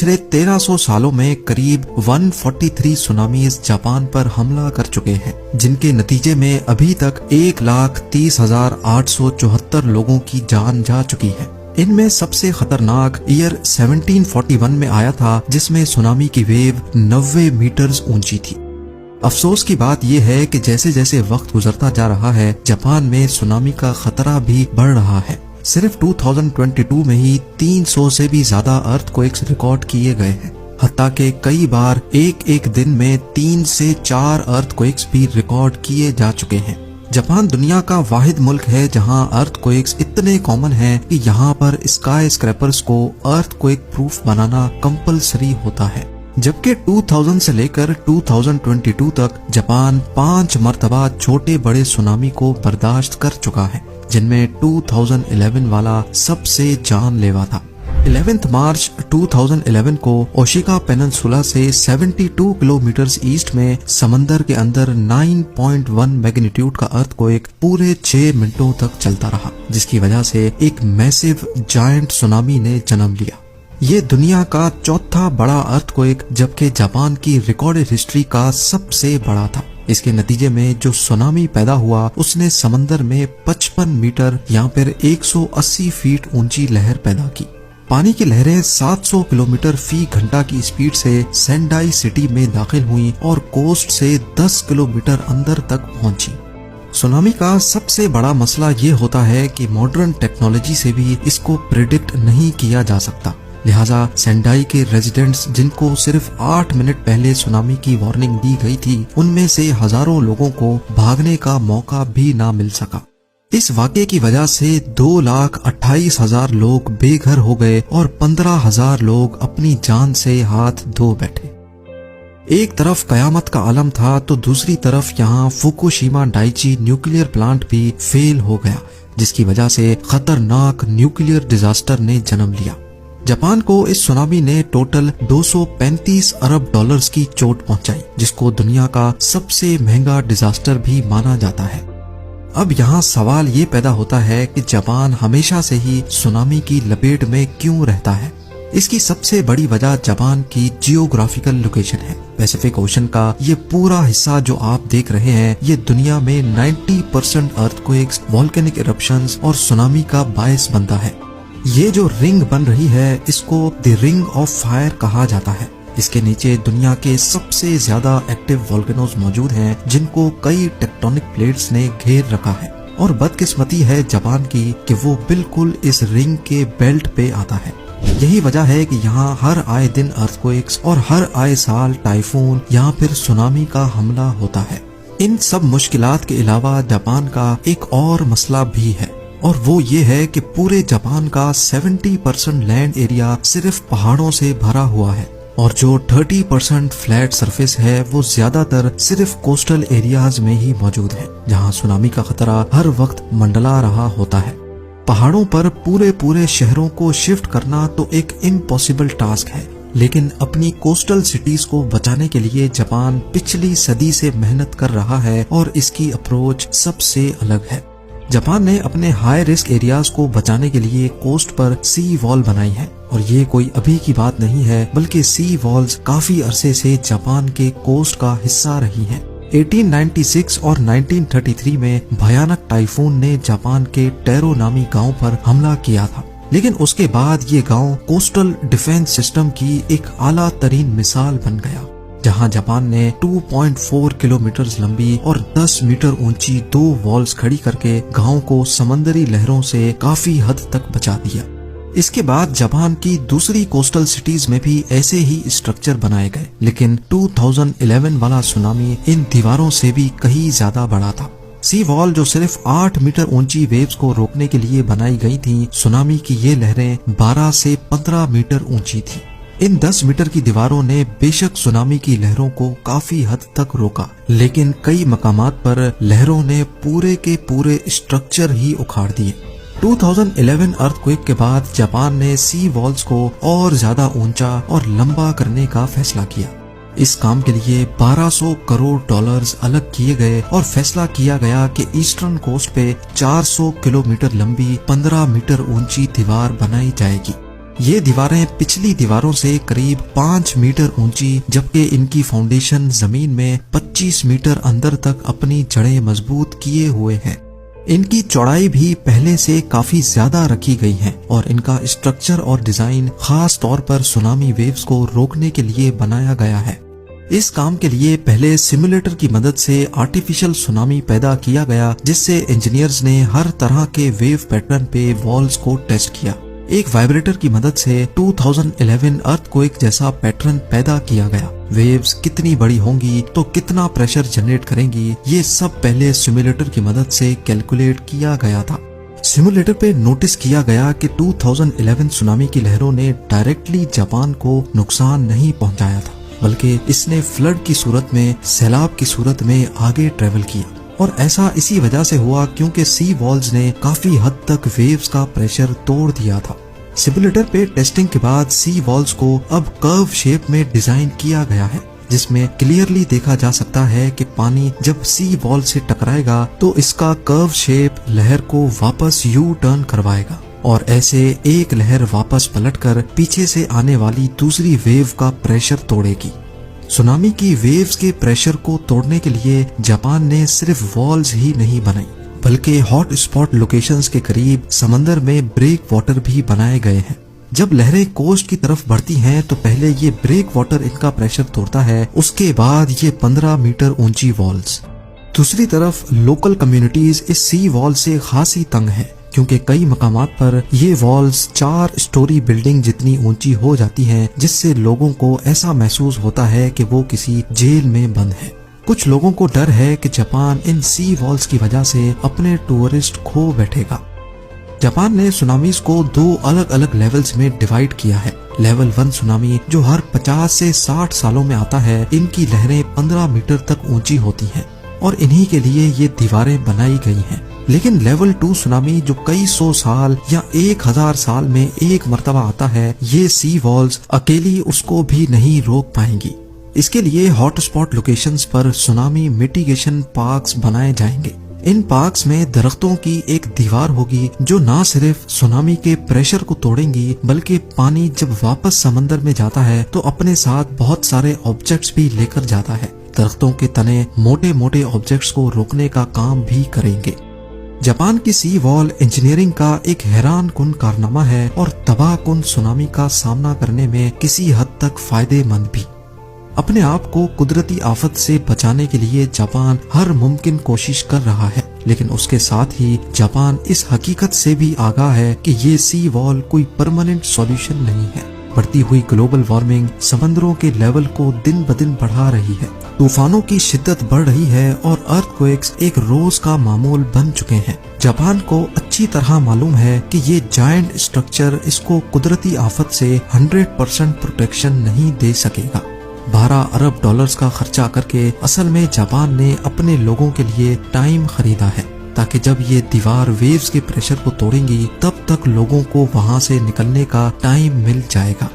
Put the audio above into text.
पिछले 1300 सालों में करीब 143 सुनामीज जापान पर हमला कर चुके हैं, जिनके नतीजे में अभी तक 1,30,874 लोगों की जान जा चुकी है। इनमें सबसे खतरनाक ईयर 1741 में आया था, जिसमें सुनामी की वेव 90 मीटर्स ऊंची थी। अफसोस की बात यह है कि जैसे जैसे वक्त गुजरता जा रहा है, जापान में सुनामी का खतरा भी बढ़ रहा है। सिर्फ 2022 में ही 300 से भी ज्यादा अर्थक्वेक्स रिकॉर्ड किए गए हैं। हत्ता के कई बार एक दिन में 3 से 4 अर्थक्वेक्स भी रिकॉर्ड किए जा चुके हैं। जापान दुनिया का वाहिद मुल्क है जहां अर्थक्वेक्स इतने कॉमन हैं कि यहां पर स्काई स्क्रैपर्स को अर्थक्वेक प्रूफ बनाना कंपलसरी होता है। जबकि 2000 से लेकर 2022 तक जापान 5 मर्तबा छोटे बड़े सुनामी को बर्दाश्त कर चुका है, जिनमें 2011 वाला सबसे जानलेवा था। 11 मार्च 2011 को ओशिका पेनिनसुला से 72 किलोमीटर ईस्ट में समंदर के अंदर 9.1 मैग्नीट्यूड का अर्थक्वेक पूरे 6 मिनटों तक चलता रहा, जिसकी वजह से एक मैसिव जायंट सुनामी ने जन्म लिया। ये दुनिया का चौथा बड़ा अर्थक्वेक, जबकि जापान की रिकॉर्डेड हिस्ट्री का सबसे बड़ा था। इसके नतीजे में जो सुनामी पैदा हुआ, उसने समंदर में 55 मीटर या फिर 180 फीट ऊंची लहर पैदा की। पानी की लहरें 700 किलोमीटर फी घंटा की स्पीड से सेंडाई सिटी में दाखिल हुई और कोस्ट से 10 किलोमीटर अंदर तक पहुंची। सुनामी का सबसे बड़ा मसला ये होता है कि मॉडर्न टेक्नोलॉजी से भी इसको प्रिडिक्ट नहीं किया जा सकता। लिहाजा सेंडाई के रेजिडेंट्स, जिनको सिर्फ 8 मिनट पहले सुनामी की वार्निंग दी गई थी, उनमें से हजारों लोगों को भागने का मौका भी ना मिल सका। इस वाक़े की वजह से 2,28,000 लोग बेघर हो गए और 15,000 लोग अपनी जान से हाथ धो बैठे। एक तरफ कयामत का आलम था तो दूसरी तरफ यहाँ फुकुशिमा डाइची न्यूक्लियर प्लांट भी फेल हो गया, जिसकी वजह से खतरनाक न्यूक्लियर डिजास्टर ने जन्म लिया। जापान को इस सुनामी ने टोटल 235 अरब डॉलर्स की चोट पहुंचाई, जिसको दुनिया का सबसे महंगा डिजास्टर भी माना जाता है। अब यहाँ सवाल ये पैदा होता है कि जापान हमेशा से ही सुनामी की लपेट में क्यों रहता है। इसकी सबसे बड़ी वजह जापान की जियोग्राफिकल लोकेशन है। पैसिफिक ओशन का ये पूरा हिस्सा जो आप देख रहे हैं, ये दुनिया में 90% अर्थक्वेक्स, वोल्केनिक इरप्शंस और सुनामी का बायस बनता है। ये जो रिंग बन रही है, इसको द रिंग ऑफ फायर कहा जाता है। इसके नीचे दुनिया के सबसे ज्यादा एक्टिव वोल्केनोज मौजूद हैं, जिनको कई टेक्टोनिक प्लेट्स ने घेर रखा है। और बदकिस्मती है जापान की कि वो बिल्कुल इस रिंग के बेल्ट पे आता है। यही वजह है कि यहाँ हर आए दिन अर्थक्वेक्स और हर आए साल टाइफून या फिर सुनामी का हमला होता है। इन सब मुश्किलात के अलावा जापान का एक और मसला भी है, और वो ये है कि पूरे जापान का 70% लैंड एरिया सिर्फ पहाड़ों से भरा हुआ है, और जो 30% फ्लैट सरफेस है वो ज्यादातर सिर्फ कोस्टल एरियाज में ही मौजूद है, जहाँ सुनामी का खतरा हर वक्त मंडला रहा होता है। पहाड़ों पर पूरे शहरों को शिफ्ट करना तो एक इम्पॉसिबल टास्क है, लेकिन अपनी कोस्टल सिटीज को बचाने के लिए जापान पिछली सदी से मेहनत कर रहा है और इसकी अप्रोच सबसे अलग है। जापान ने अपने हाई रिस्क एरियाज को बचाने के लिए कोस्ट पर सी वॉल बनाई है, और ये कोई अभी की बात नहीं है, बल्कि सी वॉल्स काफी अरसे से जापान के कोस्ट का हिस्सा रही हैं। 1896 और 1933 में भयानक टाइफून ने जापान के टेरो नामी गांव पर हमला किया था, लेकिन उसके बाद ये गांव कोस्टल डिफेंस सिस्टम की एक आला तरीन मिसाल बन गया, जहां जापान ने 2.4 किलोमीटर लंबी और 10 मीटर ऊंची 2 वॉल्स खड़ी करके गांव को समंदरी लहरों से काफी हद तक बचा दिया। इसके बाद जापान की दूसरी कोस्टल सिटीज में भी ऐसे ही स्ट्रक्चर बनाए गए, लेकिन 2011 वाला सुनामी इन दीवारों से भी कहीं ज्यादा बड़ा था। सी वॉल जो सिर्फ 8 मीटर ऊंची वेव्स को रोकने के लिए बनाई गई थी, सुनामी की ये लहरें 12 से 15 मीटर ऊंची थी। इन 10 मीटर की दीवारों ने बेशक सुनामी की लहरों को काफी हद तक रोका, लेकिन कई मकामात पर लहरों ने पूरे के पूरे स्ट्रक्चर ही उखाड़ दिए। 2011 अर्थक्वेक के बाद जापान ने सी वॉल्स को और ज्यादा ऊंचा और लंबा करने का फैसला किया। इस काम के लिए 1200 करोड़ डॉलर्स अलग किए गए और फैसला किया गया कि ईस्टर्न कोस्ट पे 400 किलोमीटर लंबी 15 मीटर ऊंची दीवार बनाई जाएगी। ये दीवारें पिछली दीवारों से करीब 5 मीटर ऊंची, जबकि इनकी फाउंडेशन जमीन में 25 मीटर अंदर तक अपनी जड़ें मजबूत किए हुए हैं। इनकी चौड़ाई भी पहले से काफी ज्यादा रखी गई है और इनका स्ट्रक्चर और डिजाइन खास तौर पर सुनामी वेव्स को रोकने के लिए बनाया गया है। इस काम के लिए पहले सिमुलेटर की मदद से आर्टिफिशियल सुनामी पैदा किया गया, जिससे इंजीनियर्स ने हर तरह के वेव पैटर्न पे वॉल्स को टेस्ट किया। एक वाइब्रेटर की मदद से 2011 अर्थक्वेक जैसा पैटर्न पैदा किया गया। वेव्स कितनी बड़ी होंगी तो कितना प्रेशर जनरेट करेंगी, ये सब पहले सिमुलेटर की मदद से कैलकुलेट किया गया था। सिमुलेटर पे नोटिस किया गया कि 2011 सुनामी की लहरों ने डायरेक्टली जापान को नुकसान नहीं पहुंचाया था, बल्कि इसने फ्लड की सूरत में, सैलाब की सूरत में आगे ट्रेवल किया। और ऐसा इसी वजह से हुआ क्योंकि सी वॉल्स ने काफी हद तक वेव्स का प्रेशर तोड़ दिया था। सिमुलेटर पे टेस्टिंग के बाद सी वॉल्स को अब कर्व शेप में डिजाइन किया गया है, जिसमें क्लियरली देखा जा सकता है कि पानी जब सी वॉल से टकराएगा तो इसका कर्व शेप लहर को वापस यू टर्न करवाएगा और ऐसे एक लहर वापस पलटकर पीछे से आने वाली दूसरी वेव का प्रेशर तोड़ेगी। सुनामी की वेव्स के प्रेशर को तोड़ने के लिए जापान ने सिर्फ वॉल्स ही नहीं बनाई, बल्कि हॉट स्पॉट लोकेशंस के करीब समंदर में ब्रेक वाटर भी बनाए गए हैं। जब लहरें कोस्ट की तरफ बढ़ती हैं तो पहले ये ब्रेक वाटर इनका प्रेशर तोड़ता है, उसके बाद ये 15 मीटर ऊंची वॉल्स। दूसरी तरफ लोकल कम्युनिटीज इस सी वॉल से खासी तंग है, क्योंकि कई मकामात पर ये वॉल्स 4 स्टोरी बिल्डिंग जितनी ऊंची हो जाती हैं, जिससे लोगों को ऐसा महसूस होता है कि वो किसी जेल में बंद है। कुछ लोगों को डर है कि जापान इन सी वॉल्स की वजह से अपने टूरिस्ट खो बैठेगा। जापान ने सुनामीज को 2 अलग अलग लेवल्स में डिवाइड किया है। लेवल 1 सुनामी जो हर 50 से 60 सालों में आता है, इनकी लहरें 15 मीटर तक ऊंची होती हैं और इन्हीं के लिए ये दीवारें बनाई गई हैं। लेकिन लेवल 2 सुनामी जो कई 100 साल या 1000 साल में एक मर्तबा आता है, ये सी वॉल्स अकेली उसको भी नहीं रोक पाएंगी। इसके लिए हॉटस्पॉट लोकेशंस पर सुनामी मिटिगेशन पार्क्स बनाए जाएंगे। इन पार्क्स में दरख्तों की एक दीवार होगी जो न सिर्फ सुनामी के प्रेशर को तोड़ेंगी, बल्कि पानी जब वापस समंदर में जाता है तो अपने साथ बहुत सारे ऑब्जेक्ट्स भी लेकर जाता है। दरख्तों के तने मोटे मोटे ऑब्जेक्ट्स को रोकने का काम भी करेंगे। जापान की सी वॉल इंजीनियरिंग का एक हैरान कुन कारनामा है और तबाह कुन सुनामी का सामना करने में किसी हद तक फायदेमंद भी। अपने आप को कुदरती आफत से बचाने के लिए जापान हर मुमकिन कोशिश कर रहा है, लेकिन उसके साथ ही जापान इस हकीकत से भी आगाह है कि ये सी वॉल कोई परमानेंट सॉल्यूशन नहीं है। बढ़ती हुई ग्लोबल वार्मिंग समंदरों के लेवल को दिन ब दिन बढ़ा रही है, तूफानों की शिद्दत बढ़ रही है और अर्थक्वेक्स एक रोज का मामूल बन चुके हैं। जापान को अच्छी तरह मालूम है कि ये जायंट स्ट्रक्चर इसको कुदरती आफत से 100% प्रोटेक्शन नहीं दे सकेगा। 12 अरब डॉलर्स का खर्चा करके असल में जापान ने अपने लोगों के लिए टाइम खरीदा है, ताकि जब ये दीवार वेव्स के प्रेशर को तोड़ेंगी तब तक लोगों को वहां से निकलने का टाइम मिल जाएगा।